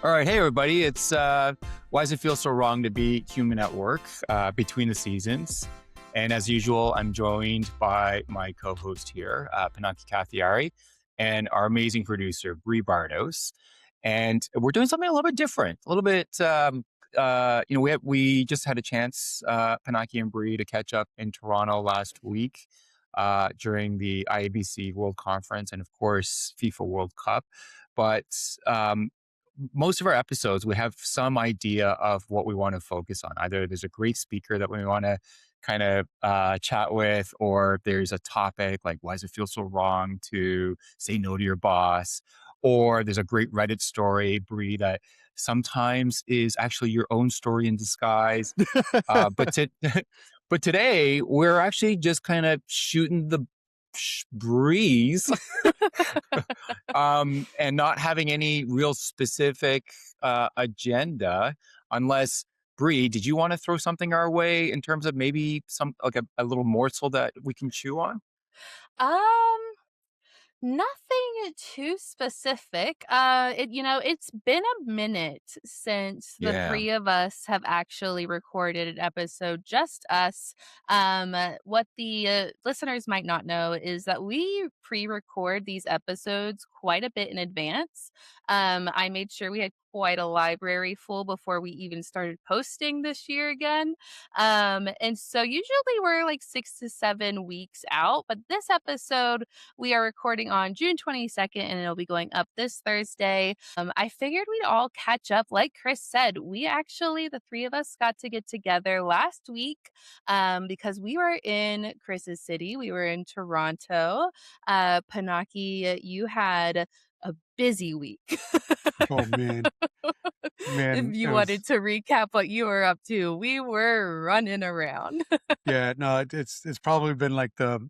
All right. Hey, everybody. It's why does it feel so wrong to be human at work between the seasons? And as usual, I'm joined by my co-host here, Pinaki DJed, and our amazing producer, Bree Bardos. And we're doing something a little bit different, a little bit. We just had a chance, Pinaki and Bree, to catch up in Toronto last week during the IABC World Conference and, of course, FIFA World Cup. But most of our episodes, we have some idea of what we want to focus on. Either there's a great speaker that we want to kind of chat with, or there's a topic like, why does it feel so wrong to say no to your boss? Or there's a great Reddit story, Bree, that sometimes is actually your own story in disguise. But today, we're actually just kind of shooting the breeze and not having any real specific agenda, unless, Bree, did you want to throw something our way in terms of maybe some like a little morsel that we can chew on? Um, Nothing too specific. It's been a minute since the Yeah. three of us have actually recorded an episode, just us. What the listeners might not know is that we pre-record these episodes quite a bit in advance. I made sure we had quite a library full before we even started posting this year again. And so usually we're like 6 to 7 weeks out, but this episode we are recording on June 22nd and it'll be going up this Thursday. I figured we'd all catch up. Like Chris said, the three of us got to get together last week because we were in Chris's city. We were in Toronto. Panaki, you had a busy week. Oh man, If man, you it was wanted to recap what you were up to, we were running around. yeah. No, it's probably been like the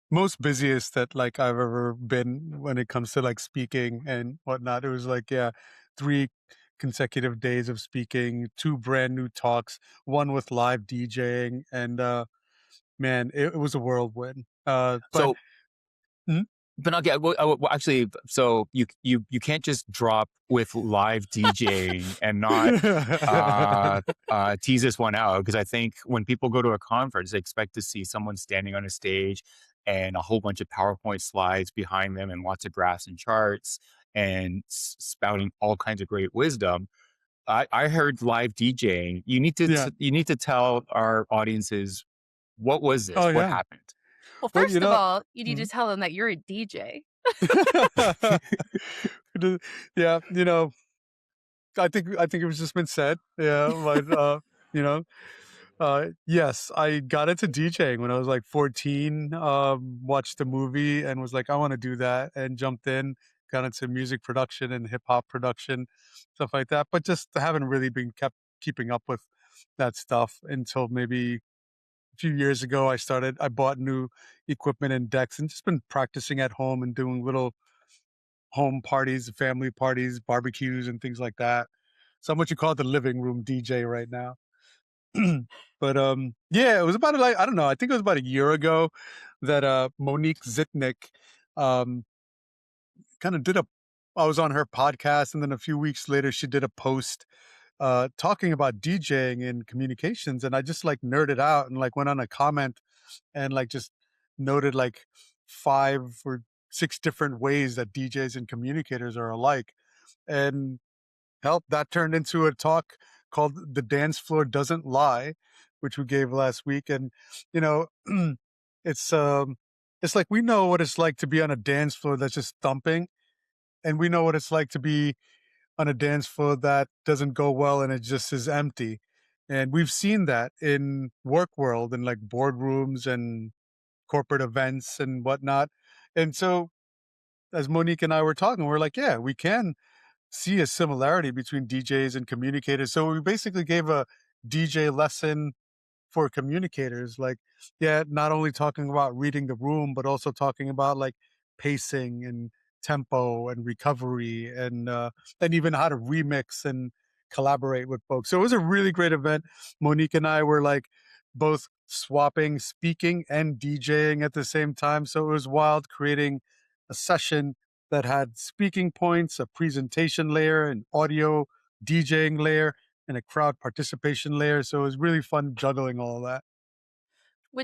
most busiest that like I've ever been when it comes to like speaking and whatnot. It was like 3 consecutive days of speaking, 2 brand new talks, one with live DJing, and man, it was a whirlwind. But So, Mhm. but okay, actually, so you can't just drop with live DJing and not tease this one out, because I think when people go to a conference, they expect to see someone standing on a stage and a whole bunch of PowerPoint slides behind them and lots of graphs and charts and spouting all kinds of great wisdom. I heard live DJing. yeah. You need to tell our audiences, what was this? Oh What yeah. happened? Well, Well, first of all, you need to Mhm. tell them that you're a DJ. Yeah, I think it was just been said. Yeah, but you know, yes, I got into DJing when I was like 14. Watched the movie and was like, I want to do that, and jumped in. Got into music production and hip hop production, stuff like that. But just haven't really been kept keeping up with that stuff until maybe a few years ago. I bought new equipment and decks, and just been practicing at home and doing little home parties, family parties, barbecues, and things like that. So I'm what you call the living room DJ right now. But yeah, it was about like I don't know. I think it was about a year ago that Monique Zitnik um, kind of did a. I was on her podcast, and then a few weeks later, she did a post talking about DJing and communications, and I just like nerded out and like went on a comment and like just noted like 5 or 6 different ways that DJs and communicators are alike. And help that turned into a talk called "The Dance Floor Doesn't Lie," which we gave last week. And you know, it's um, it's like we know what it's like to be on a dance floor that's just thumping, and we know what it's like to be on a dance floor that doesn't go well and it just is empty. And we've seen that in work world and like boardrooms and corporate events and whatnot. And so as Monique and I were talking, we're like, yeah, we can see a similarity between DJs and communicators. So we basically gave a DJ lesson for communicators. Like, yeah, not only talking about reading the room, but also talking about like pacing and tempo and recovery and even how to remix and collaborate with folks. So it was a really great event. Monique and I were like both swapping speaking and DJing at the same time. So it was wild creating a session that had speaking points, a presentation layer, and audio DJing layer and a crowd participation layer. So it was really fun juggling all of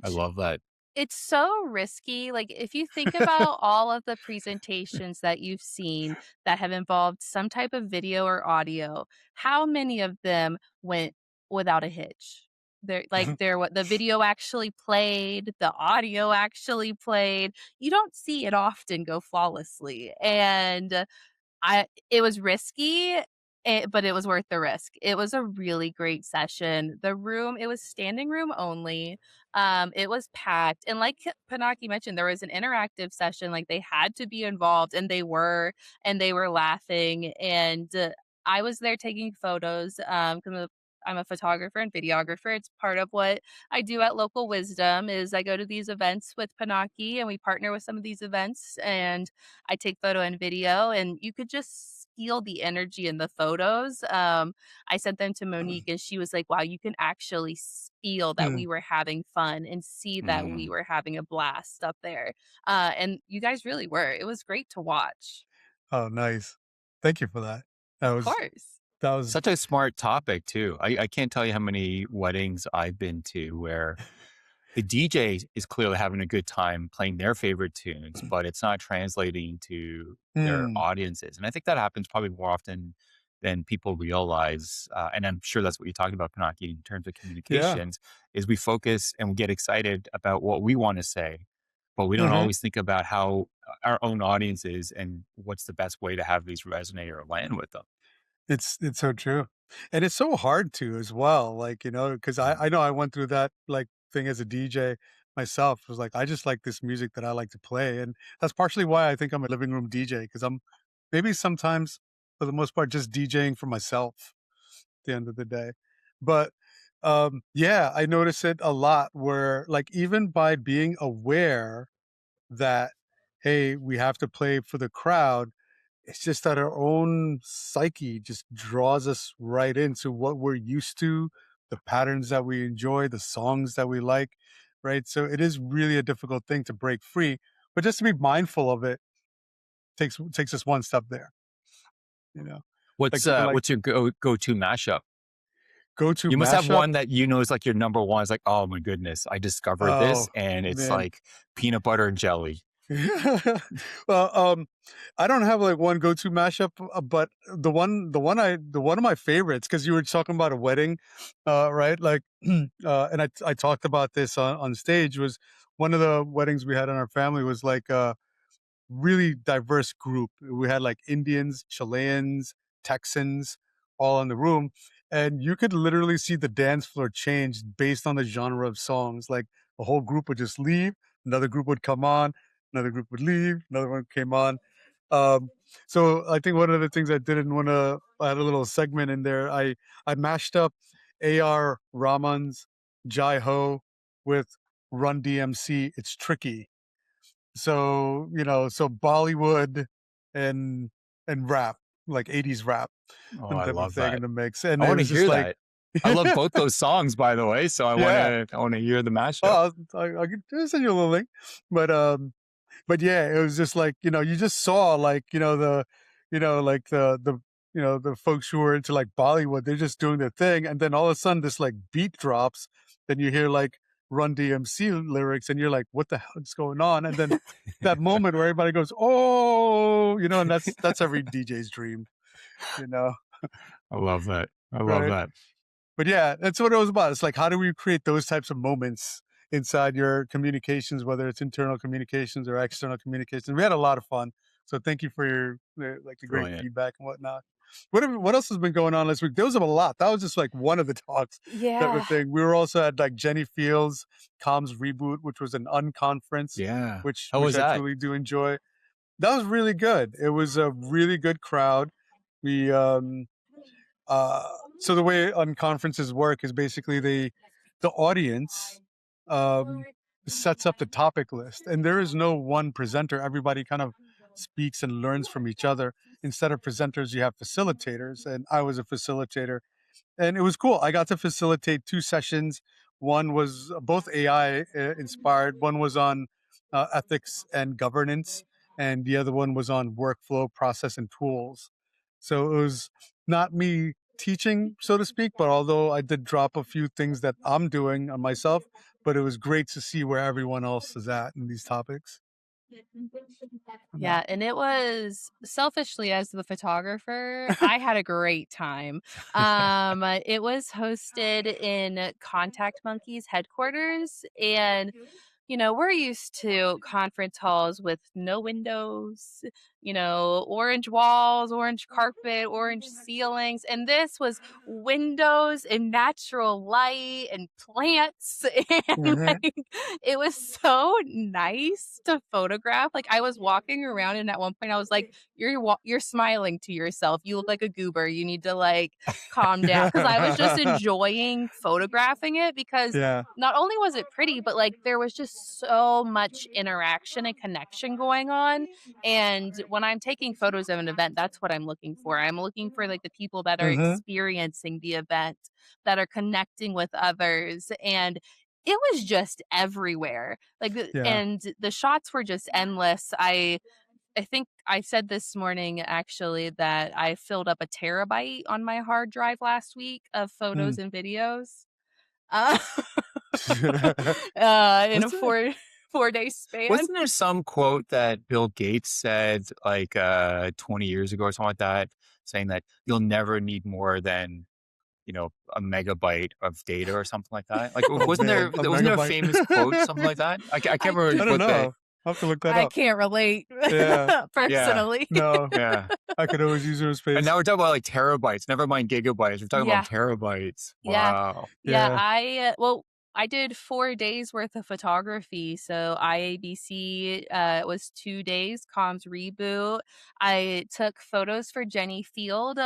I Which love that. it's so risky. Like, if you think about all of the presentations that you've seen that have involved some type of video or audio, how many of them went without a hitch? that. There what the video actually played, the audio actually played. You don't see it often go flawlessly. And it was risky, but it was worth the risk. It was a really great session. It was standing room only. It was packed, and like Panaki mentioned, there was an interactive session, like, they had to be involved, and they were laughing, and, I was there taking photos, 'cause I'm a photographer and videographer. It's part of what I do at Local Wisdom is I go to these events with Panaki, and we partner with some of these events, and I take photo and video, and you could just feel the energy in the photos. I sent them to Monique, and she was like, "Wow, you can actually feel that Hmm. we were having fun and see that we Mm. were having a blast up there." And you guys really were. It was great to watch. Oh, nice. Thank you for that. That Of was course. that was Such a smart topic too. I can't tell you how many weddings I've been to where the DJ is clearly having a good time playing their favorite tunes, but it's not translating to their Hmm. audiences. And I think that happens probably more often than people realize. And I'm sure that's what you're talking about, Pinaki, in terms of Yeah. communications, is we focus and we get excited about what we want to say, but we don't Mhm. always think about how our own audience is and what's the best way to have these resonate or land with them. It's so true. And it's so hard to as well, like, because I know I went through that, like, thing as a DJ myself. It was like, I just like this music that I like to play, and that's partially why I think I'm a living room DJ, because I'm maybe sometimes, for the most part, just DJing for myself at the end of the day. But, yeah, I notice it a lot where, like, even by being aware that, "Hey, we have to play for the crowd," it's just that our own psyche just draws us right into what we're used to, the patterns that we enjoy, the songs that we like, right? So it is really a difficult thing to break free, but just to be mindful of it takes us one step there, you know. Like even like What's your go-to mashup? go-to You must have mashup. one that you know is like your number one. It's like, "Oh my goodness, I discovered Oh this and it's man. like peanut butter and jelly." Well, I don't have like one go-to mashup, but the one of my favorites, because you were talking about a wedding, right? Like, and I talked about this on stage, was one of the weddings we had in our family was like really diverse group. We had like Indians, Chileans, Texans all in the room. And you could literally see the dance floor change based on the genre of songs. Like a whole group would just leave, another group would come on, another group would leave, another one came on. Um, so I think one of the things I did in I had a little segment in there. I mashed up AR Rahman's Jai Ho with Run DMC. It's tricky, so, so Bollywood and rap, like 80s rap Oh, and I type of love thing that. in the mix. And I it wanna was just hear like that. I love both those songs, by the way, so yeah. I wanna hear the mashup. Oh, I could send you a little link. But but yeah, it was just like, you just saw like, like the folks who were into like Bollywood, they're just doing their thing, and then all of a sudden this like beat drops, then you hear like Run DMC lyrics, and you're like, what the hell is going on? And then that moment where everybody goes, oh, and that's every DJ's dream, you know, I love that. I love right? that. But yeah, that's what it was about. It's like, how do we create those types of moments inside your communications, whether it's internal communications or external communications? We had a lot of fun. So thank you for like the great Brilliant. feedback and whatnot. What else has been going on this week? There was a lot. That was just like one of the talks type of Yeah. thing. We were also at like Jenny Fields' Comms Reboot, which was an unconference, Yeah. which How was I that? truly do enjoy. That was really good. It was a really good crowd. We so the way unconferences work is basically the audience um, sets up the topic list, and there is no one presenter. Everybody kind of speaks and learns from each other. Instead of presenters, you have facilitators, and I was a facilitator, and it was cool. I got to facilitate two sessions. One was both AI inspired. One was on ethics and governance, and the other one was on workflow, process, and tools. So it was not me teaching, so to speak, but although I did drop a few things that I'm doing on myself, but it was great to see where everyone else is at in these topics. Yeah, and it was selfishly as the photographer, I had a great time. It was hosted in Contact Monkey's headquarters, and we're used to conference halls with no windows, orange walls, orange carpet, orange ceilings. And this was windows and natural light and plants. And Mhm. like, it was so nice to photograph. Like, I was walking around, and at one point, I was like, you're smiling to yourself. You look like a goober. You need to like calm down. Cause I was just enjoying photographing it because Yeah. not only was it pretty, but like there was just so much interaction and connection going on. And when I'm taking photos of an event, that's what I'm looking for. I'm looking for like the people that are Mhm. experiencing the event, that are connecting with others. And it was just everywhere. Yeah. And the shots were just endless. I think I said this morning actually that I filled up a terabyte on my hard drive last week of Mm. photos and videos. Uh, in Was a there 4-day span. wasn't there some quote that Bill Gates said like 20 years ago or something like that, saying that you'll never need more than a megabyte of data or something like that? Like, Oh man, a wasn't there a megabyte. famous quote, something like that? I can't I remember I can't don't what the know. I'll have to look that I up. can't relate Yeah. yeah personally. No, yeah. I could always use your And space. now we're talking about like terabytes. Never mind gigabytes. We're talking about Yeah. terabytes. Yeah. Wow. Yeah, Yeah. I did 4 days worth of photography. So IABC was 2 days, comms reboot. I took photos for Jenny Field.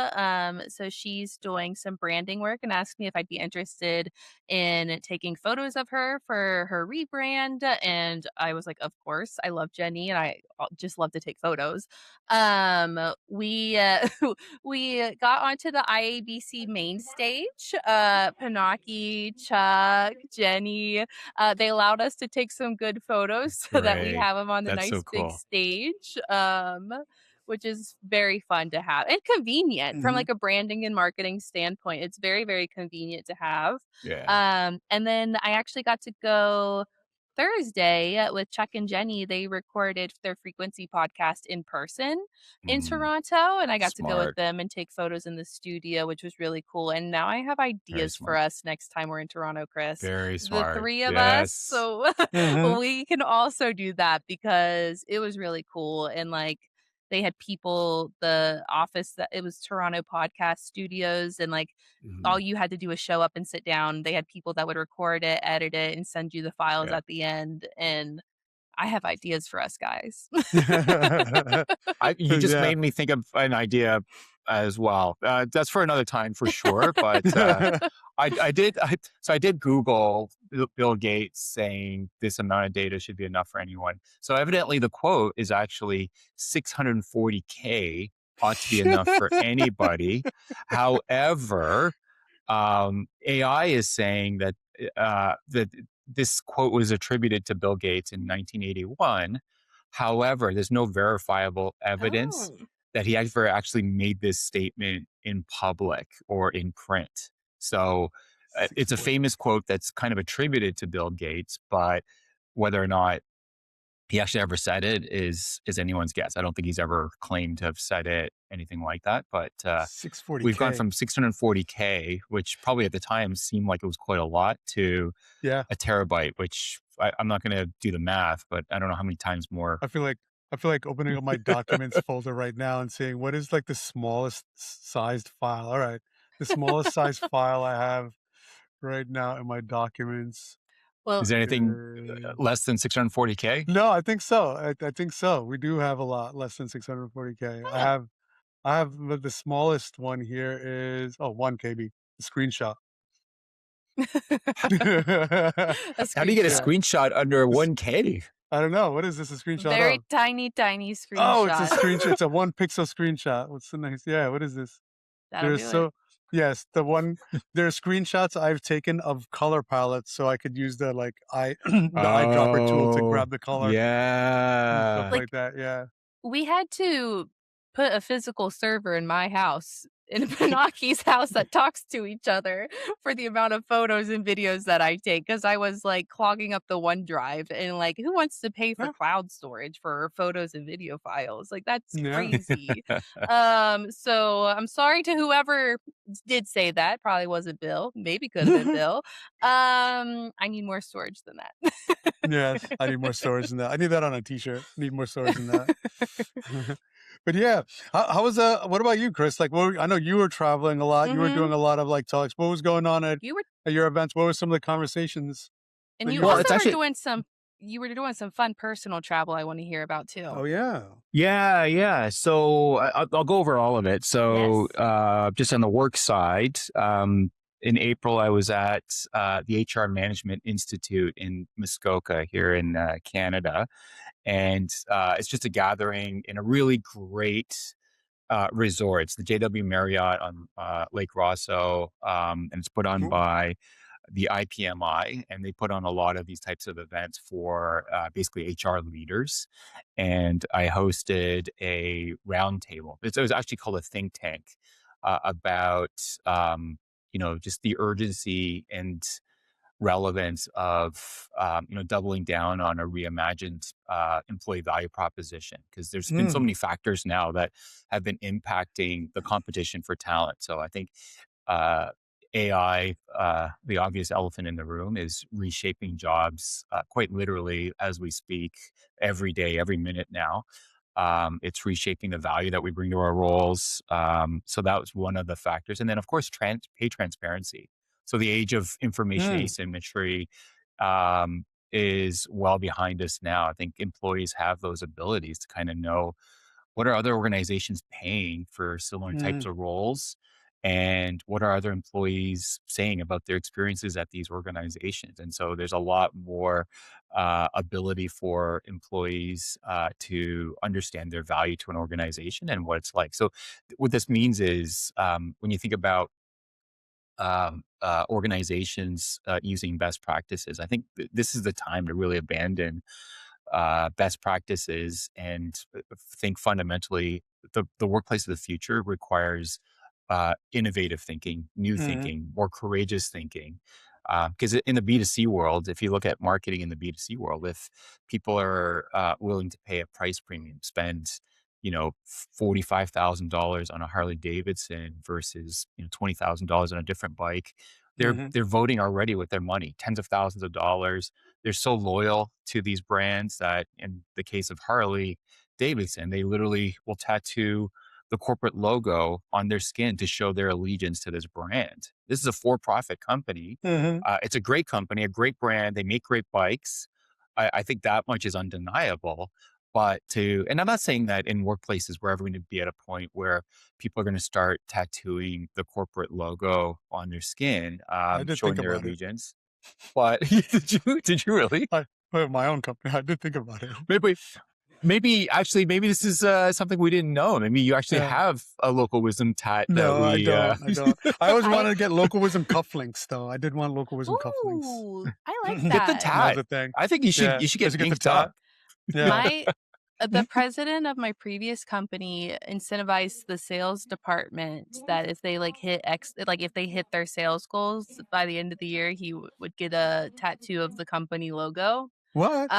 So she's doing some branding work and asked me if I'd be interested in taking photos of her for her rebrand. And I was like, of course, I love Jenny and I just love to take photos. We we got onto the IABC main stage. Pinaki, Chuck, Jenny, they allowed us to take some good photos so that we Great. have them on the That's so nice big cool. stage, which is very fun to have and convenient from Mhm. like a branding and marketing standpoint. It's very, very convenient to have. Yeah. And then I actually got to go Thursday with Chuck and Jenny. They recorded their Frequency podcast in person in Mm, Toronto, and I got to go with smart. them and take photos in the studio, which was really cool. And now I have Very ideas for smart. us next time we're in Toronto, Chris. Very The smart. 3 of us, Yes. so Mhm. we can also do that because it was really cool. And like they had people, the office that it was Toronto Podcast Studios, and like all Mhm. you had to do was show up and sit down. They had people that would record it, edit it, and send you the files Yeah. at the end. And I have ideas for us guys. You just Yeah. made me think of an idea as well. That's for another time for sure. But I did Google Bill Gates saying this amount of data should be enough for anyone. So evidently the quote is actually 640K ought to be enough for anybody. However, AI is saying that this quote was attributed to Bill Gates in 1981. However, there's no verifiable evidence Oh. that he ever actually made this statement in public or in print. So it's a 640. famous quote that's kind of attributed to Bill Gates, but whether or not he actually ever said it is anyone's guess. I don't think he's ever claimed to have said it, anything like that. But we've gone 640K. from 640K, which probably at the time seemed like it was quite a lot, to Yeah. a terabyte, which I'm not going to do the math, but I don't know how many times more. I feel like opening up my documents folder right now and seeing what is like the smallest sized file. All right. The smallest sized file I have right now in my documents. Well, Is there anything Uh, less than 640K? no, I think so. I think so. We do have a lot less than 640K. huh, I have the smallest one here is 1 KB, the screenshot. a How do you get a Yeah. screenshot. screenshot under This 1K? I don't know. What is this a screenshot Very of? tiny, tiny Oh, it's a screenshot. screenshot. It's a 1 pixel screenshot. What's the next? Yeah, what is this? That'll There's do it. so yes, there are screenshots I've taken of color palettes so I could use the like the eyedropper tool to Oh, grab the color and stuff yeah. Like like that. Yeah. we had to put a physical server in my house in Pinaki's house that talks to each other for the amount of photos and videos that I take because I was like clogging up the OneDrive and like who wants to pay for Yeah. cloud storage for photos and video files? Like that's Yeah. crazy. So I'm sorry to whoever did say that. Probably wasn't Bill. Maybe could have been Bill. I need more storage than that. Yes, I need more storage than that. I need that on a t-shirt. Need more storage than that. But yeah, how was what about you, Chris? Like, I know you were traveling a lot. You were Mhm. doing a lot of like talks. What was going on You were at your events? What were some of the conversations and that you you Well, also had? it's were actually doing some you were doing some fun personal travel I wanna hear about too. Oh yeah. yeah, yeah. So I'll go over all of it. So Yes. just on the work side, in April, I was at the HR Management Institute in Muskoka here in Canada. And it's just a gathering in a really great resort. It's the JW Marriott on Lake Rosso, and it's put on Cool. by the IPMI, and they put on a lot of these types of events for basically HR leaders. And I hosted a roundtable. It was actually called a think tank about just the urgency and relevance of doubling down on a reimagined employee value proposition, because there's been so Mm, many factors now that have been impacting the competition for talent. So I think uh, AI, the obvious elephant in the room, is reshaping jobs quite literally as we speak, every day, every minute now. It's reshaping the value that we bring to our roles. So that was one of the factors. And then, of course, pay transparency. So the age of information mm, asymmetry um, is well behind us now. I think employees have those abilities to kind of know what are other organizations paying for similar types mm, of roles, and what are other employees saying about their experiences at these organizations. And so there's a lot more ability for employees to understand their value to an organization and what it's like. So what this means is, when you think about organizations using best practices, I think this is the time to really abandon best practices and think fundamentally the workplace of the future requires innovative thinking, new mm, thinking, more courageous thinking. Because in the B2C world, if you look at marketing in the B2C world, if people are willing to pay a price premium, spend $45,000 on a Harley Davidson versus $20,000 on a different bike, mhm, they're voting already with their money, tens of thousands of dollars. They're so loyal to these brands that, in the case of Harley Davidson, they literally will tattoo the corporate logo on their skin to show their allegiance to this brand. This is a for-profit company. mhm. It's a great company, a great brand. They make great bikes. I think that much is undeniable. And I'm not saying that in workplaces we're ever going to be at a point where people are going to start tattooing the corporate logo on their skin, I did showing think their about it. allegiance. But did you really? I have my own company. I did think about it. Maybe maybe this is something we didn't know. Maybe you actually Yeah. have a local wisdom tat that No, I we. don't. I don't. I always I wanted to get local wisdom cufflinks, though. I did want local wisdom cufflinks. Ooh, I like Get the that. That was tat. the thing. I think you should Yeah. you should Just get to get the inked tat. up. Yeah. My the president of my previous company incentivized the sales department that if they like if they hit their sales goals by the end of the year, he would get a tattoo of the company logo. What?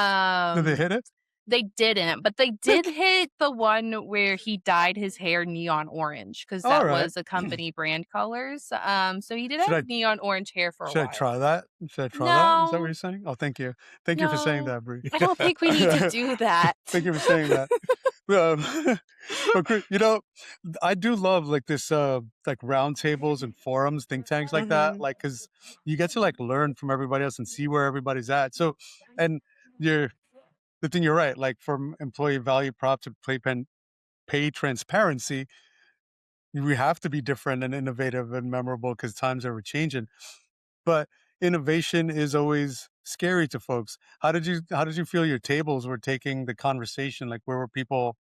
Did they Um hit it? They didn't, but they did hit the one where he dyed his hair neon orange because All that right. was a company brand colors. So he did Should have I neon orange hair for a should I while. try that? Should I try that? Is that what No, you're saying? Oh, thank you. Thank you for saying no, that, Bree. I don't think we need to do that. Thank you for saying that. Um, but I do love like this, like roundtables and forums, think tanks like that, Mhm. like because you get to like learn from everybody else and see where everybody's at. So, and you're the thing you're right. Like from employee value prop to pay transparency, we have to be different and innovative and memorable because times are changing. But innovation is always scary to folks. How did you feel your tables were taking the conversation? Like where were people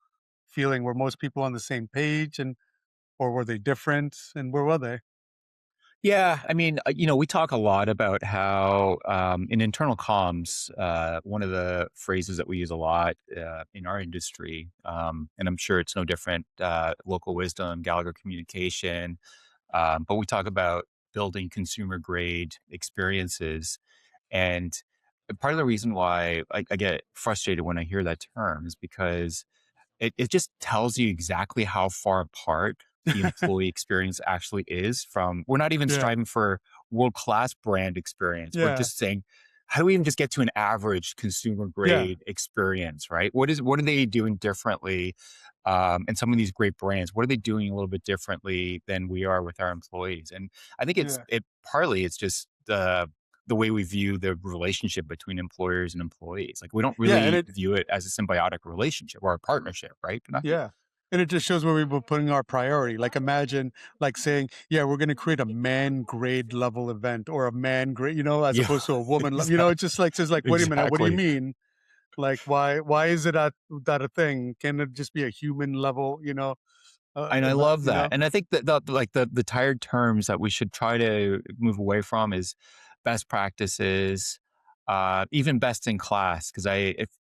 feeling? Were most people on the same page, and or were they different? And where were they? Yeah, I mean, we talk a lot about how in internal comms, one of the phrases that we use a lot in our industry, and I'm sure it's no different, local wisdom, Gallagher communication, but we talk about building consumer grade experiences. And part of the reason why I get frustrated when I hear that term is because it just tells you exactly how far apart the employee experience actually is from we're not even Yeah. striving for world-class brand experience. We're Yeah. just saying, how do we even just get to an average consumer Yeah. grade experience, right? What are they doing differently? And some of these great brands, what are they doing a little bit differently than we are with our employees? And I think Yeah. it partly it's just the way we view the relationship between employers and employees. Like we don't Yeah. And really it view it as a symbiotic relationship or a partnership, right, Pinaki? Yeah. And it just shows where we were putting our priority. Like imagine like saying, yeah, we're going to create a man grade level event or a man grade, as Yeah, opposed to a woman, it just like says like, wait a minute, what do you exactly. mean? Like, why is it that a thing? Can it just be a human level, And I event, love that. And I think that the tired terms that we should try to move away from is best practices, even best in class. Because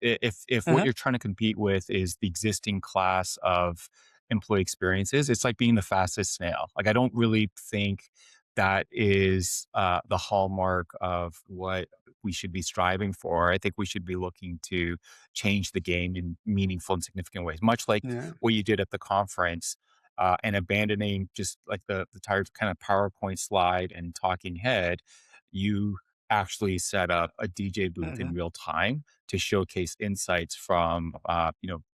if what Uh-huh. you're trying to compete with is the existing class of employee experiences, it's like being the fastest snail. Like I don't really think that is the hallmark of what we should be striving for. I think we should be looking to change the game in meaningful and significant ways, much like Yeah. what you did at the conference and abandoning just like the tired kind of PowerPoint slide and talking head, you actually set up a DJ booth in Uh-huh. real time to showcase insights from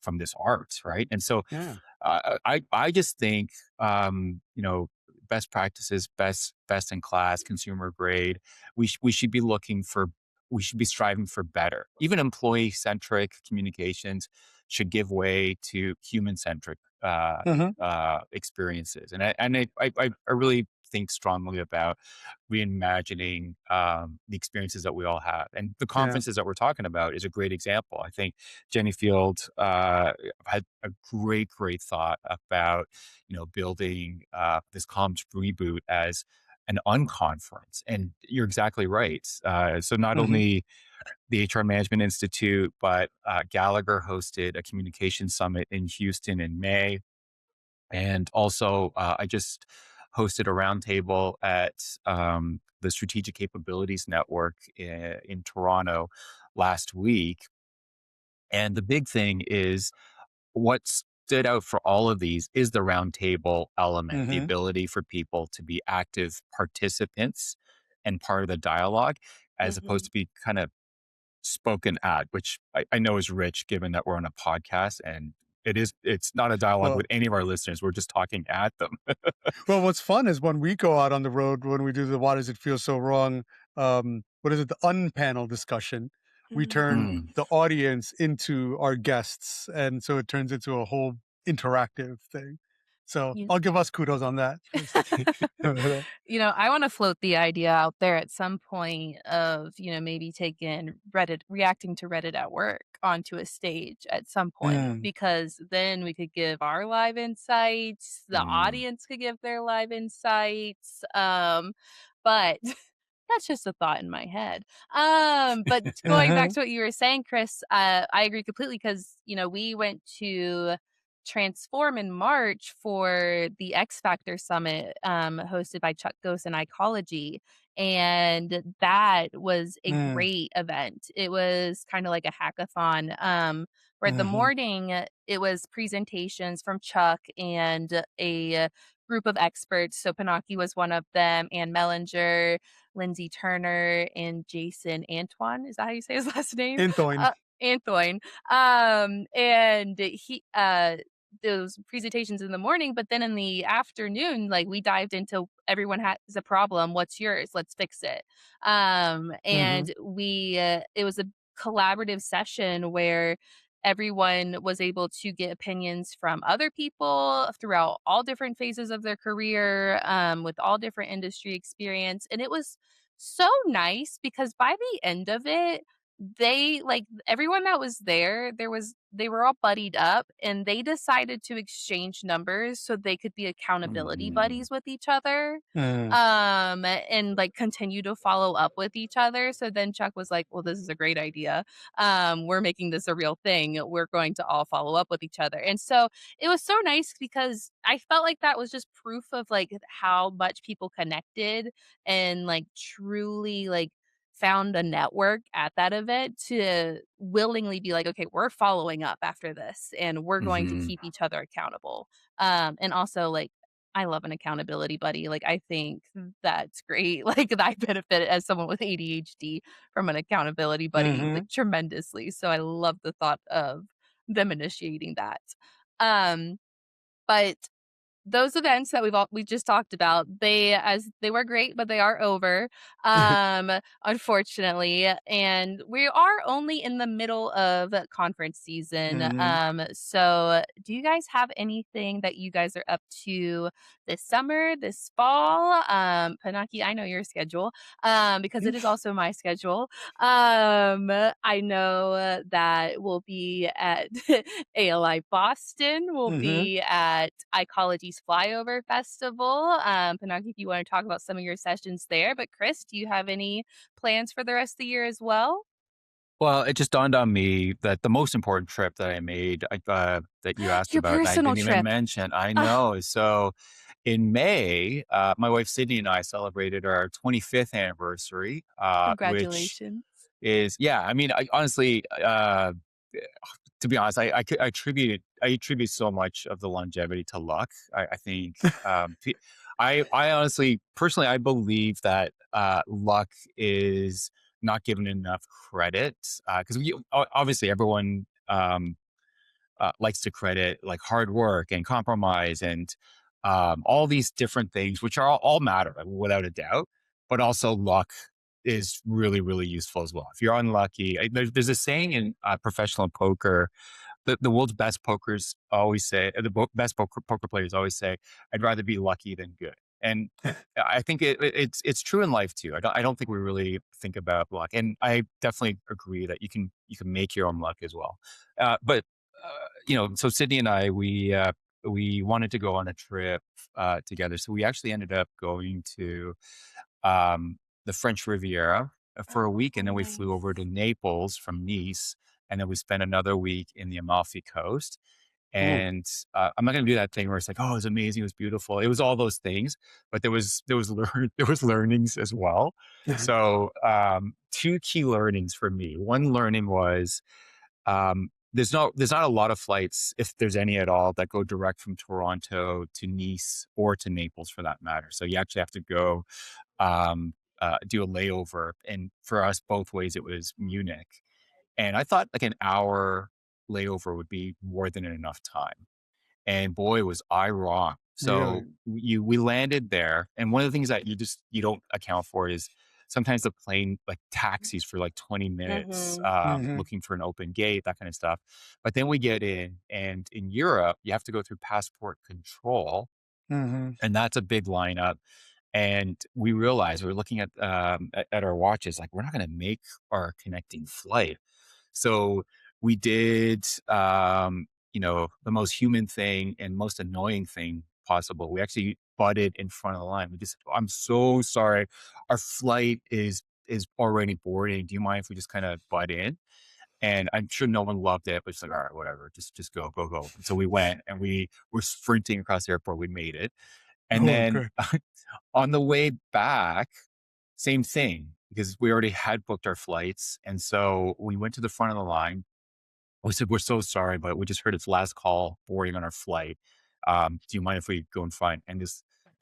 from this art, right? And so Yeah. I just think best practices, best in class, consumer grade. We should be looking for we should be striving for better. Even employee centric communications should give way to human centric Uh-huh. experiences. And I really think strongly about reimagining the experiences that we all have. And the Yeah. conferences that we're talking about is a great example. I think Jenny Field had a great thought about, building this comms reboot as an unconference. And you're exactly right. So not Hmm. only the HR Management Institute, but Gallagher hosted a communication summit in Houston in May. And also, I just hosted a roundtable at the Strategic Capabilities Network in Toronto last week. And the big thing is what stood out for all of these is the roundtable element, the Hmm. ability for people to be active participants and part of the dialogue, as opposed Mhm. to be kind of spoken at, which I know is rich given that we're on a podcast and it's not a dialogue with Well, any of our listeners. We're just talking at them. Well, what's fun is when we go out on the road, when we do the "Why Does It Feel So Wrong?" What is it? The unpanel discussion. We turn Mm. the audience into our guests, and so it turns into a whole interactive thing. So You I'll give us kudos on that. I wanna float the idea out there at some point of, maybe taking Reddit reacting to Reddit at work onto a stage at some point, Mm, because then we could give our live insights, the Mm. audience could give their live insights, but that's just a thought in my head. But going back uh-huh, to what you were saying, Chris, I agree completely because, we went to Transform in March for the X Factor Summit, hosted by Chuck Ghost and Ecology. And that was a mm, great event. It was kind of like a hackathon. Where the mhm, morning it was presentations from Chuck and a group of experts. So Pinaki was one of them, and Mellinger, Lindsay Turner, and Jason Antoine. Is that how you say his last name? Intoin. Antoine. And those presentations in the morning, but then in the afternoon, like we dived into everyone has a problem. What's yours? Let's fix it. Mhm, And it was a collaborative session where everyone was able to get opinions from other people throughout all different phases of their career, with all different industry experience. And it was so nice because by the end of it, they like everyone that was there, they were all buddied up and they decided to exchange numbers so they could be accountability Mhm. buddies with each other. Mm, And like continue to follow up with each other. So then Chuck was like, "Well, this is a great idea. We're making this a real thing. We're going to all follow up with each other." And so it was so nice because I felt like that was just proof of like how much people connected and like truly like found a network at that event to willingly be like, okay, we're following up after this and we're going to Mhm. keep each other accountable. And also like I love an accountability buddy. Like I think that's great. Like I benefit as someone with ADHD from an accountability buddy like mhm. tremendously. So I love the thought of them initiating that. Um but those events that we just talked about, they were great, but they are over, unfortunately, and we are only in the middle of conference season, Mhm. so do you guys have anything that you guys are up to this summer, this fall? Panaki, I know your schedule, because it is also my schedule. I know that we'll be at ALI Boston, we'll Mhm. be at Ecology's Flyover Festival. Pinaki, if you want to talk about some of your sessions there. But Chris, do you have any plans for the rest of the year as well? Well, it just dawned on me that the most important trip that I made, that you asked Your about, and I personal didn't even trip. mention. I Ah, know. So in May, my wife Sydney and I celebrated our 25th anniversary, which congratulations. is, yeah, I mean, I honestly, to be honest, I attribute so much of the longevity to luck. I think I honestly, personally, I believe that luck is not given enough credit because obviously everyone likes to credit like hard work and compromise and all these different things, which are all matter without a doubt, but also luck is really, really useful as well. If you're unlucky, there's a saying in professional poker, the world's best pokers always say, best poker players always say, I'd rather be lucky than good. And I think it's true in life too. I don't think we really think about luck, and I definitely agree that you can make your own luck as well. But so Sydney and I, we wanted to go on a trip together, so we actually ended up going to um, the French Riviera for a week, and Oh, then we flew nice. over to Naples from Nice, and then we spent another week in the Amalfi Coast. Ooh. And I'm not going to do that thing where it's like, oh, it was amazing, it was beautiful. It was all those things, but there was learnings as well. So two key learnings for me. One learning was there's not a lot of flights, if there's any at all, that go direct from Toronto to Nice or to Naples for that matter. So you actually have to go do a layover. And for us, both ways, it was Munich. And I thought like an hour layover would be more than enough time. And boy, was I wrong. So Really? we landed there, and one of the things that you don't account for is sometimes the plane like taxis for like 20 minutes, Mhm. Mhm. looking for an open gate, that kind of stuff. But then we get in, and in Europe, you have to go through passport control, Mhm. and that's a big lineup. And we realized we were looking at our watches, like we're not going to make our connecting flight. So we did, the most human thing and most annoying thing possible. We actually butted in front of the line. We just, I'm so sorry. Our flight is already boarding. Do you mind if we just kind of butt in? And I'm sure no one loved it, but it's like, all right, whatever, just go, go, go. And so we went and we were sprinting across the airport. We made it. And Oh, then good. on the way back, same thing because we already had booked our flights. And so we went to the front of the line. We said, we're so sorry, but we just heard its last call boarding on our flight. Do you mind if we go and find? And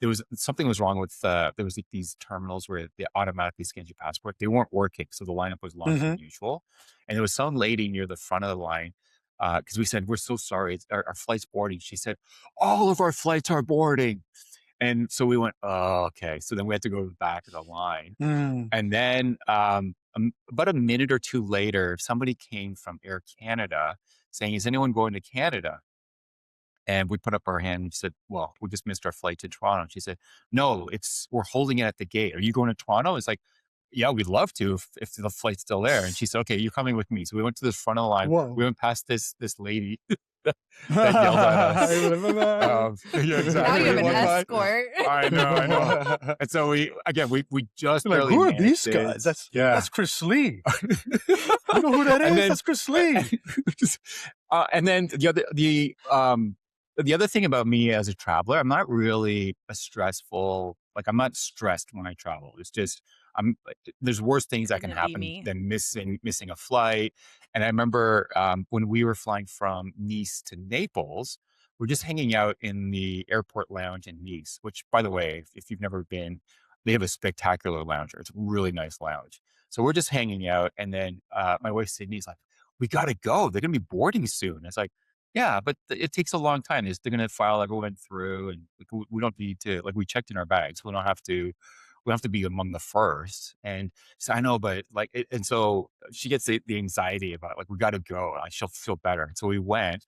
there was something was wrong with, there was like these terminals where they automatically scanned your passport. They weren't working. So the lineup was longer than Mhm. usual. And there was some lady near the front of the line. Cause we said, we're so sorry. Our flight's boarding. She said, all of our flights are boarding. And so we went, "Oh, okay." So then we had to go to the back of the line. Mm. And then, about a minute or 2 later, somebody came from Air Canada saying, "Is anyone going to Canada?" And we put up our hand and said, "Well, we just missed our flight to Toronto." She said, "No, we're holding it at the gate. Are you going to Toronto?" It's like, yeah, we'd love to if the flight's still there. And she said, okay, you're coming with me. So we went to the front of the line. Whoa. We went past this lady that yelled at us. Yeah, Now you have an exactly. escort. I know. And so we just Like, barely who are managed these it. guys? That's Yeah. Chris Lee. You know who that is? And then- That's Chris Lee. And then the other thing about me as a traveler, I'm not really I'm not stressed when I travel. It's just there's worse things that can Couldn't be happen me. than missing a flight. And I remember when we were flying from Nice to Naples, we're just hanging out in the airport lounge in Nice, which, by the way, if you've never been, they have a spectacular lounger. It's a really nice lounge. So we're just hanging out, and then my wife Sydney's like, we got to go. They're going to be boarding soon. It's like, yeah, but it takes a long time. They're going to file everyone through, and we don't need to, we checked in our bags. We don't have to be among the first. And so I know, but and so she gets the anxiety about it, we got to go. She'll feel better. So we went.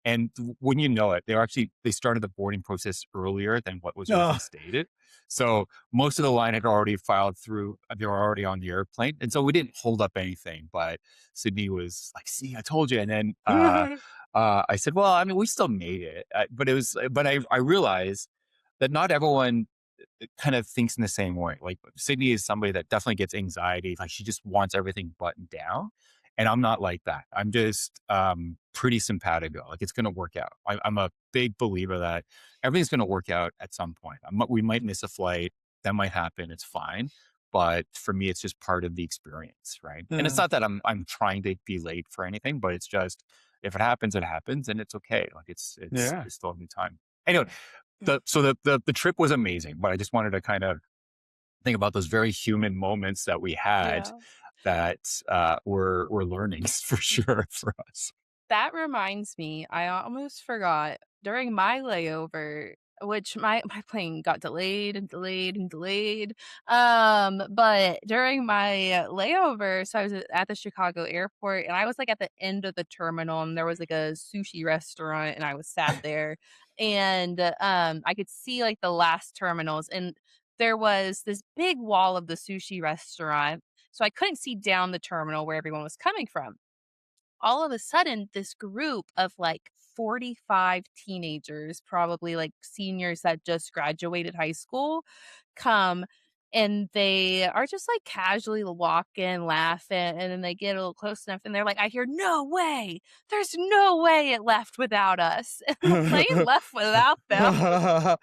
And when you know it, they started the boarding process earlier than what was originally stated. So most of the line had already filed through. They were already on the airplane. And so we didn't hold up anything. But Sydney was like, see, I told you. And then I said, well, I mean, we still made it. But I realized that not everyone kind of thinks in the same way. Like Sydney is somebody that definitely gets anxiety. Like she just wants everything buttoned down. And I'm not like that. I'm just pretty simpatico. Like it's going to work out. I'm a big believer that everything's going to work out at some point. We might miss a flight. That might happen. It's fine. But for me, it's just part of the experience, right? And it's not that I'm trying to be late for anything, but it's just if it happens, it happens, and it's okay. Like it's still a good time. Anyway, the trip was amazing, but I just wanted to kind of think about those very human moments that we had. Yeah. That were learnings for sure for us. That reminds me, I almost forgot during my layover, which my plane got delayed and delayed and delayed. But during my layover, so I was at the Chicago airport, and I was at the end of the terminal, and there was a sushi restaurant, and I was sat there, and I could see the last terminals, and there was this big wall of the sushi restaurant, so I couldn't see down the terminal where everyone was coming from. All of a sudden, this group of 45 teenagers, probably seniors that just graduated high school, come, and they are just casually walking, laughing, and then they get a little close enough and they're like, I hear, no way, there's no way it left without us. And the plane left without them.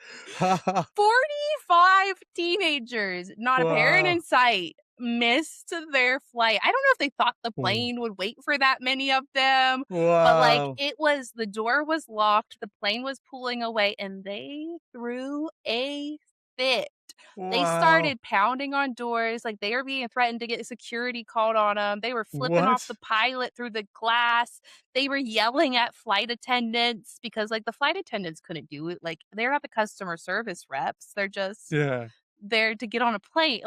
45 teenagers, not a parent in sight, missed their flight. I don't know if they thought the plane would wait for that many of them, but the door was locked, the plane was pulling away, and they threw a fit. They started pounding on doors, they were being threatened to get security called on them. They were flipping off the pilot through the glass. They were yelling at flight attendants because the flight attendants couldn't do it. They're not the customer service reps. They're just there to get on a plane.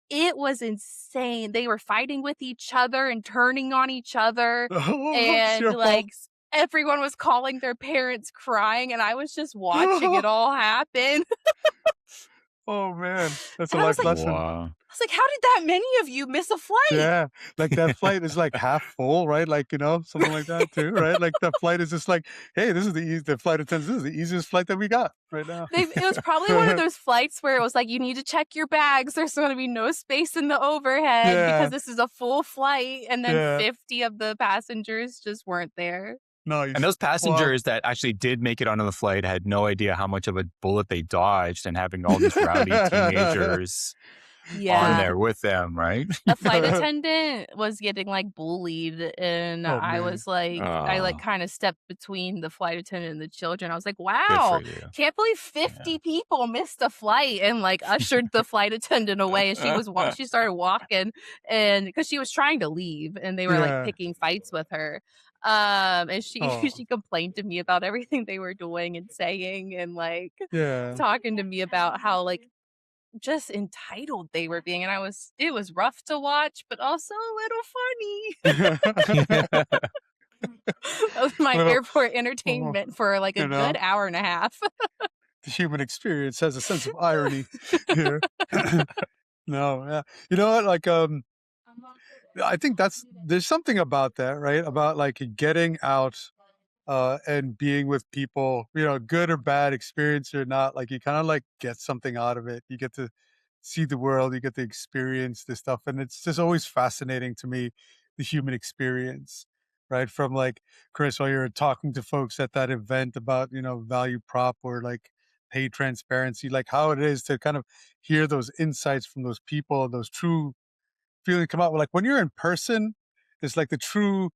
It was insane. They were fighting with each other and turning on each other. And everyone was calling their parents crying, and I was just watching it all happen. Oh man, that's a And I was life lesson. Wow. I was like, how did that many of you miss a flight? Yeah, that flight is half full, right? Something like that too, right? That flight is just hey, this is the flight attendants. This is the easiest flight that we got right now. It was probably one of those flights where it was you need to check your bags. There's going to be no space in the overhead because this is a full flight, and then 50 of the passengers just weren't there. Nice. And those passengers that actually did make it onto the flight had no idea how much of a bullet they dodged, and having all these rowdy teenagers on there with them, right? The flight attendant was getting bullied, and I was I kind of stepped between the flight attendant and the children. I was like, wow, can't believe 50 people missed a flight, and ushered the flight attendant away. And she started walking, and because she was trying to leave, and they were picking fights with her. And she complained to me about everything they were doing and saying, and talking to me about how just entitled they were being, and it was rough to watch, but also a little funny. That was my airport entertainment for a good hour and a half. The human experience has a sense of irony. No, yeah. You know what? Like, I think there's something about that, right? About like getting out and being with people, good or bad experience or not, like you kind of like get something out of it. You get to see the world, you get to experience this stuff. And it's just always fascinating to me, the human experience, right? From like Chris, while you're talking to folks at that event about, value prop or like pay transparency, like how it is to kind of hear those insights from those people, those true feeling come out. Like when you're in person, it's like the true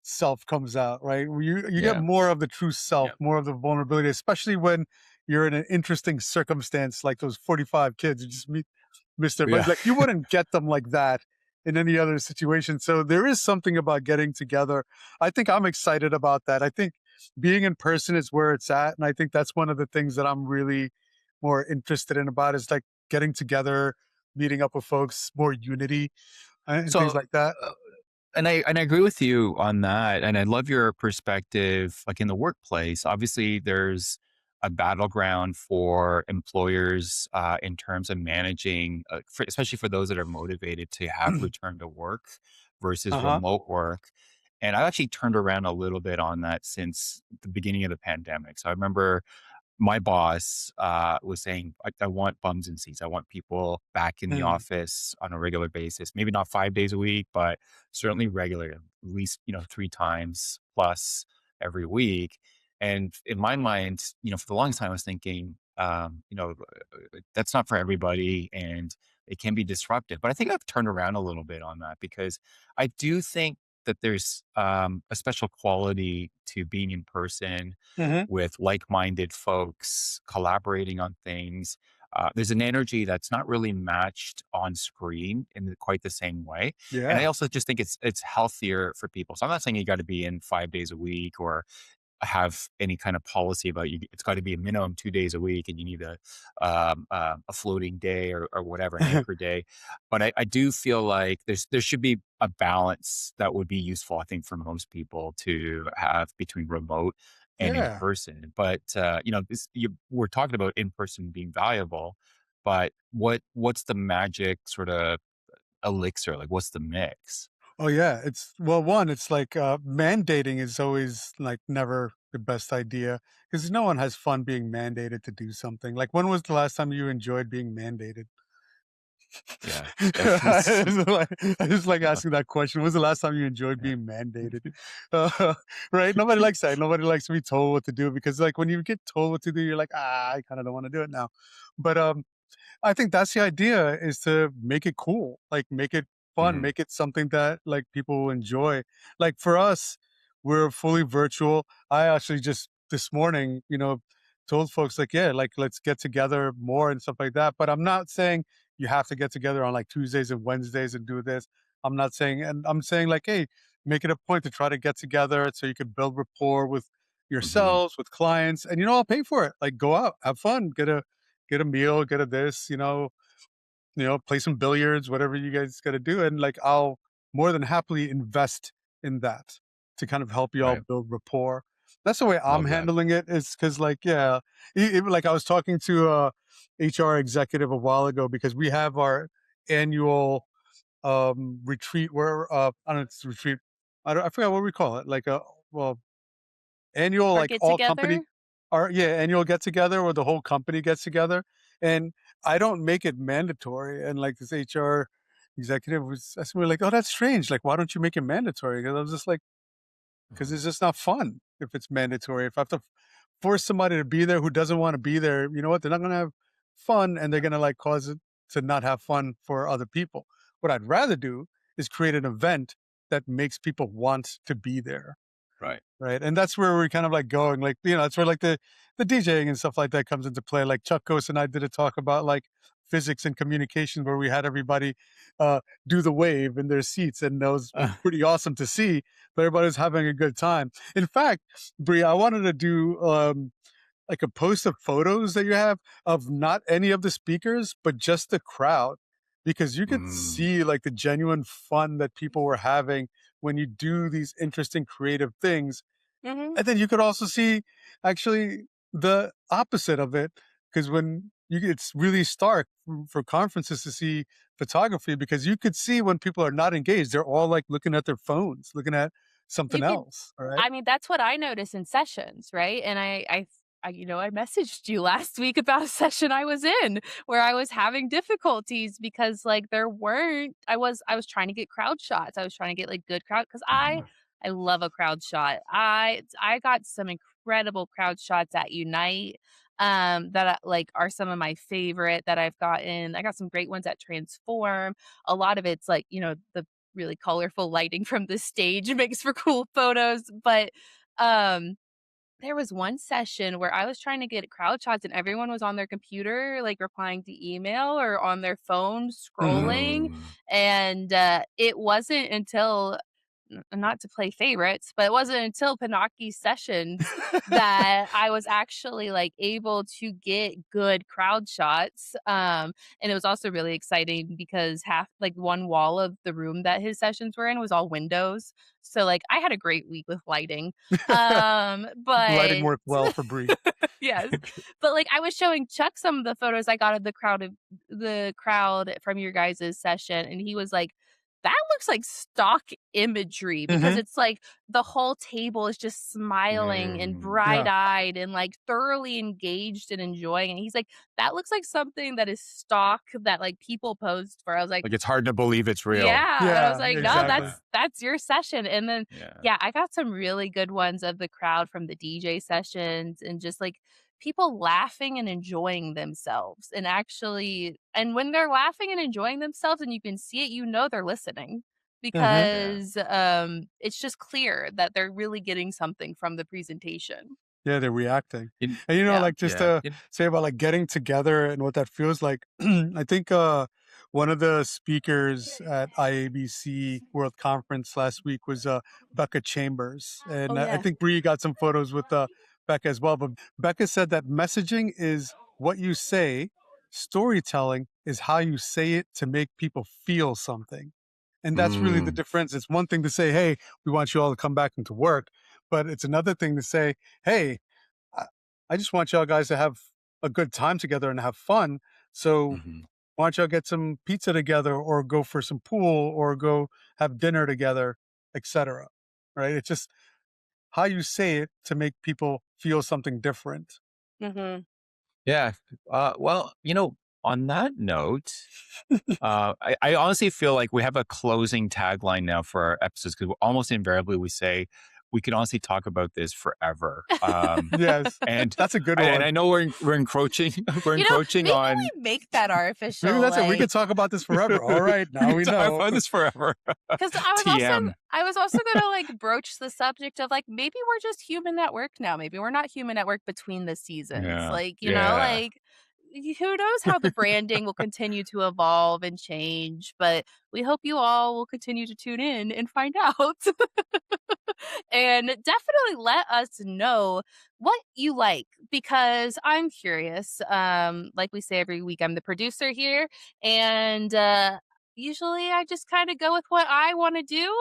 self comes out, right? Where you get Yeah. more of the true self, Yeah. more of the vulnerability, especially when you're in an interesting circumstance like those 45 kids. You just meet Mr. But Yeah. like you wouldn't get them like that in any other situation. So there is something about getting together. I think I'm excited about that. I think being in person is where it's at. And I think that's one of the things that I'm really more interested in about is like getting together, meeting up with folks, more unity and things So, like that. uh, and I agree with you on that, and I love your perspective, like in the workplace. Obviously, there's a battleground for employers in terms of managing, especially for those that are motivated to have return to work versus Uh-huh. remote work. And I've actually turned around a little bit on that since the beginning of the pandemic. So I remember my boss was saying, I want bums and seats. I want people back in the Mm. office on a regular basis. Maybe not 5 days a week, but certainly regular, at least 3 times plus every week. And in my mind, for the longest time, I was thinking, that's not for everybody, and it can be disruptive. But I think I've turned around a little bit on that because I do think that there's a special quality to being in person Mhm. with like-minded folks collaborating on things. There's an energy that's not really matched on screen in quite the same way, and I Yeah. also just think it's healthier for people. So I'm not saying you got to be in 5 days a week or have any kind of policy about you. It's got to be a minimum 2 days a week, and you need a floating day or whatever, an anchor day. But I do feel like there should be a balance that would be useful, I think, for most people to have between remote and in Yeah. person. But we're talking about in person being valuable, but what's the magic sort of elixir? Like, what's the mix? Oh, yeah. It's well, one, it's like, mandating is always, like, never the best idea because no one has fun being mandated to do something. Like, when was the last time you enjoyed being mandated? Yeah, I that's just like uh, asking that question. When was the last time you enjoyed yeah. being mandated? Right? Nobody likes that. Nobody likes to be told what to do because, like, when you get told what to do, you're like, I kinda don't wanna do it now." But, I think that's the idea is to make it cool, like make it fun, Mhm, make it something that like people will enjoy. Like for us, we're fully virtual. I actually just this morning, told folks like, yeah, like let's get together more and stuff like that. But I'm not saying you have to get together on like Tuesdays and Wednesdays and do this. I'm not saying, and I'm saying like, hey, make it a point to try to get together so you can build rapport with mhm, yourselves, with clients, and I'll pay for it. Like go out, have fun, get a meal, get a this, play some billiards, whatever you guys got to do. And like, I'll more than happily invest in that to kind of help you all right. build rapport. That's the way I'm Love that. handling it is because like, yeah, like I was talking to a HR executive a while ago because we have our annual retreat where, I don't know, it's retreat. I forgot what we call it. Like well, annual, Or like, get all company together? or yeah, annual get together where the whole company gets together, and I don't make it mandatory, and, like, this HR executive was asking me like, "Oh, that's strange, like, why don't you make it mandatory?" Because I was just like, "'Cause Mhm, it's just not fun if it's mandatory. If I have to force somebody to be there who doesn't wanna be there, you know what? They're not gonna have fun, and they're gonna, like, cause it to not have fun for other people. What I'd rather do is create an event that makes people want to be there. right. Right, and that's where we're kind of, like, going, like, that's where, like, the DJing and stuff like that comes into play, like, Chuck Ghost and I did a talk about, like, physics and communication where we had everybody, do the wave in their seats, and that was pretty awesome to see, but everybody was having a good time. In fact, Bree, I wanted to do, like, a post of photos that you have of not any of the speakers, but just the crowd, because you could Mm, see, like, the genuine fun that people were having when you do these interesting creative things, Mhm. and then you could also see actually the opposite of it, because when it's really stark for conferences to see photography, because you could see when people are not engaged, they're all like looking at their phones, looking at something You could else. All right. I mean, that's what I notice in sessions, right? And I messaged you last week about a session I was in where I was having difficulties because like there weren't I was trying to get crowd shots. I was trying to get like good crowd because I love a crowd shot. I got some incredible crowd shots at Unite that like are some of my favorite that I've gotten. I got some great ones at Transform. A lot of it's like, the really colorful lighting from the stage makes for cool photos, but um there was one session where I was trying to get crowd shots and everyone was on their computer, like replying to email or on their phone Hmm. scrolling. And it wasn't until, not to play favorites, but it wasn't until Pinaki sessions that I was actually like able to get good crowd shots. And it was also really exciting because half like one wall of the room that his sessions were in was all windows. So like I had a great week with lighting. Lighting But worked well for Bree. yes. But like I was showing Chuck some of the photos I got of the crowd from your guys' session, and he was like, that looks like stock imagery because Hmm. it's like the whole table is just smiling and Yeah. bright-eyed and like thoroughly engaged and enjoying. And he's like, that looks like something that is stock that like people posed for. I was like, Like it's hard to believe it's real. yeah. And I was Yeah. like, no, Exactly. that's your session. And then Yeah. yeah, I got some really good ones of the crowd from the DJ sessions and just like people laughing and enjoying themselves and actually, and when they're laughing and enjoying themselves and you can see it, they're listening Hmm. Yeah. because it's just clear that they're really getting something from the presentation. Yeah, they're reacting. In, And Yeah. like just yeah. to say about like getting together and what that feels like, I think one of the speakers at IABC World Conference last week was Becca Chambers. Oh And I yeah. think Bree got some photos with Becca as well. But Becca said that messaging is what you say, storytelling is how you say it to make people feel something. And that's really the Mm. difference. It's one thing to say, hey, we want you all to come back into work. But it's another thing to say, hey, I I just want y'all guys to have a good time together and have fun. So Mhm. why don't y'all get some pizza together or go for some pool or go have dinner together, etc. Right? It's just how you say it to make people feel something different. Mhm. Yeah. Well, on that note, I honestly feel like we have a closing tagline now for our episodes because almost invariably we say we can honestly talk about this forever. Yes, And that's a good and one. I know we're encroaching we're encroaching Maybe on we make that our Maybe official that's it. We like. could talk about this forever. All right, we now can we talk know. about this forever. Because TM. I was also gonna like broach the subject of like maybe we're just human at work now. Maybe we're not human at work between the seasons. Yeah. Like, Yeah. like who knows how the branding will continue to evolve and change, but we hope you all will continue to tune in and find out. And definitely let us know what you like because I'm curious. Like we say every week, I'm the producer here, and usually I just kind of go with what I want to do.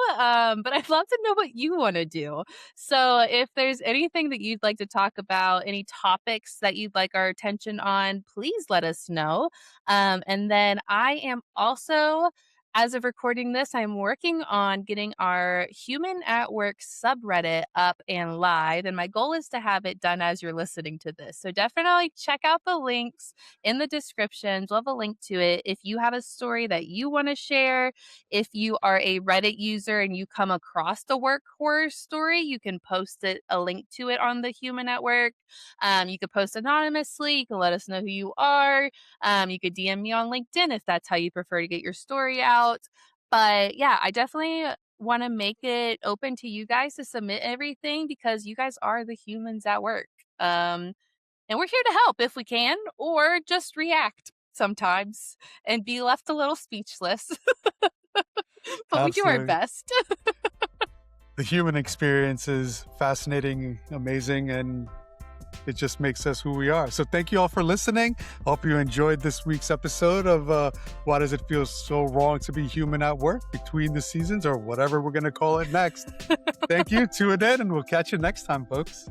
But I'd love to know what you want to do. So if there's anything that you'd like to talk about, any topics that you'd like our attention on, please let us know. And then I am also, as of recording this, I'm working on getting our Human at Work subreddit up and live. And my goal is to have it done as you're listening to this. So definitely check out the links in the descriptions. We'll have a link to it. If you have a story that you want to share, if you are a Reddit user and you come across the work horror story, you can post a link to it on the Human at Work. You could post anonymously. You can let us know who you are. You could DM me on LinkedIn if that's how you prefer to get your story out. But yeah, I definitely want to make it open to you guys to submit everything because you guys are the humans at work. And we're here to help if we can, or just react sometimes and be left a little speechless. But we do our Absolutely. best. The human experience is fascinating, amazing, and it just makes us who we are. So thank you all for listening. Hope you enjoyed this week's episode of Why Does It Feel So Wrong to Be Human at Work Between the Seasons, or whatever we're going to call it next. Thank you. Tune in, and we'll catch you next time, folks.